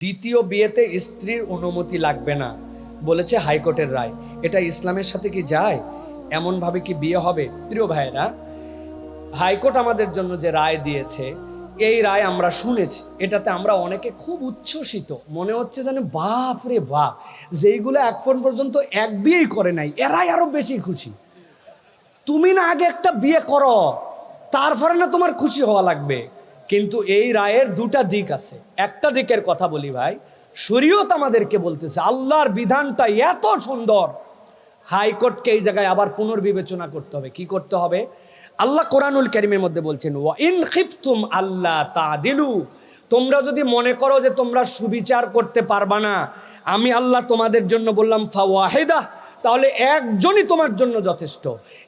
দ্বিতীয় বিয়েতে স্ত্রীর অনুমতি লাগবে না বলেছে হাইকোর্টের রায়। এটা ইসলামের সাথে কি যায়? এমনভাবে কি বিয়ে হবে? প্রিয় ভাইয়েরা, হাইকোর্ট আমাদের জন্য যে রায় দিয়েছে, এই রায় আমরা শুনেছি, এটাতে আমরা অনেকে খুব উচ্ছ্বসিত, মনে হচ্ছে যেন বাপ রে বাপ, যেইগুলো এখন পর্যন্ত এক বিয়েই করে নাই এরাই আরো বেশি খুশি। তুমি না আগে একটা বিয়ে করো, তারপরে না তোমার খুশি হওয়া লাগবে। কিন্তু এই রায়ের দুটা দিক আছে। একটা দিকের কথা বলি ভাই, শরীয়ত আমাদেরকে বলতেছে আল্লাহর বিধানটা এত সুন্দর, হাইকোর্টকে এই জায়গায় আবার পুনর্বিবেচনা করতে হবে। কি করতে হবে? আল্লাহ কোরআনুল কারীমের মধ্যে বলছেন, ওয়া ইন খিফতুম আল্লাহ তাদিলু, তোমরা যদি মনে করো যে তোমরা সুবিচার করতে পারবা না, আমি আল্লাহ তোমাদের জন্য বললাম ফাওয়াহিদা, তাহলে একজনই তোমার জন্য যথেষ্ট।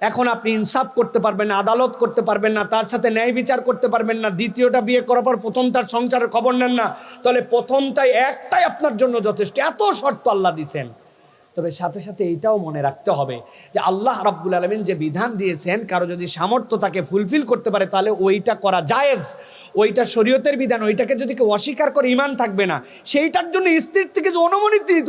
এখন আপনি ইনসাফ করতে পারবেন না, আদালত করতে পারবেন না, তার সাথে ন্যায় বিচার করতে পারবেন না, দ্বিতীয়টা বিয়ে করার পর প্রথমটার সংসারের খবর নেন না, তাহলে প্রথমটাই একটাই আপনার জন্য যথেষ্ট। এত শর্ত আল্লাহ দিছেন। তবে সাথে সাথে এইটাও মনে রাখতে হবে যে আল্লাহ রাব্বুল আলামিন যে বিধান দিয়েছেন, কারো যদি সামর্থ্য তাকে ফুলফিল করতে পারে তাহলে ওইটা করা জায়েজ, ওইটা শরীয়তের বিধান। ওইটাকে যদি কেউ অস্বীকার করে ঈমান থাকবে না। সেইটার জন্য স্ত্রীর থেকে যে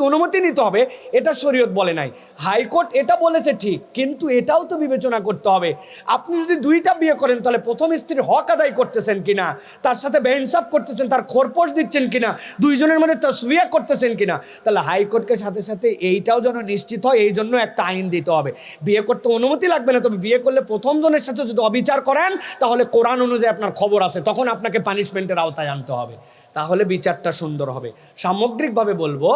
অনুমতি নিতে হবে, এটা শরীয়ত বলে নাই। হাইকোর্ট এটা বলেছে ঠিক, কিন্তু এটাও তো বিবেচনা করতে হবে। আপনি যদি দুইটা বিয়ে করেন তাহলে প্রথম স্ত্রীর হক আদায় করতেছেন কিনা, তার সাথে বেইনসাফ করতেছেন, তার খোরপোশ দিচ্ছেন কিনা, দুইজনের মধ্যে তাসবিয়া করতেছেন কিনা। তাহলে হাইকোর্টকে সাথে সাথে এইটাও যেন নিশ্চিত হয়, এই জন্য একটা আইন দিতে হবে। বিয়ে করতে অনুমতি লাগবে না, তবে বিয়ে করলে প্রথম জনের সাথে যদি অবিচার করেন তাহলে কোরআন অনুযায়ী আপনার খবর আছে, তখন আপনাকে পানিশমেন্টের আওতায় আনতে হবে, তাহলে বিচারটা সুন্দর হবে। সামগ্রিকভাবে বলবো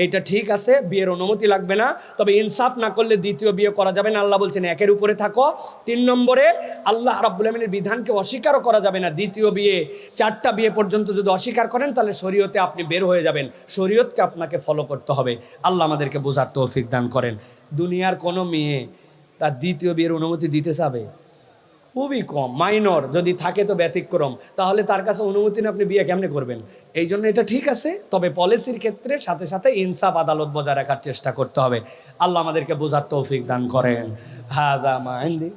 এটা ঠিক আছে, বিয়ের অনুমতি লাগবে না, তবে ইনসাফ না করলে দ্বিতীয় বিয়ে করা যাবে না। আল্লাহ বলছেন একের উপরে থাকো। 3 নম্বরে, আল্লাহ রাব্বুল আমিনের বিধানকে অস্বীকারও করা যাবে না। দ্বিতীয় বিয়ে 4টা বিয়ে পর্যন্ত যদি অস্বীকার করেন তাহলে শরীয়তে আপনি বের হয়ে যাবেন। শরীয়তকে আপনাকে ফলো করতে হবে। আল্লাহ আমাদেরকে বোঝার তৌফিক দান করেন। দুনিয়ার কোনো মেয়ে তার দ্বিতীয় বিয়ের অনুমতি দিতে চাবে? খুবই কম, মাইনর যদি থাকে তো ব্যতিক্রম, তাহলে তার কাছে অনুমতি না আপনি বিয়ে কেমনে করবেন? এই জন্য এটা ঠিক আছে, তবে পলিসির ক্ষেত্রে সাথে সাথে ইনসাফ আদালত বজায় রাখার চেষ্টা করতে হবে। আল্লাহ আমাদেরকে বোঝার তৌফিক দান করেন। হাযা মা ইনদি।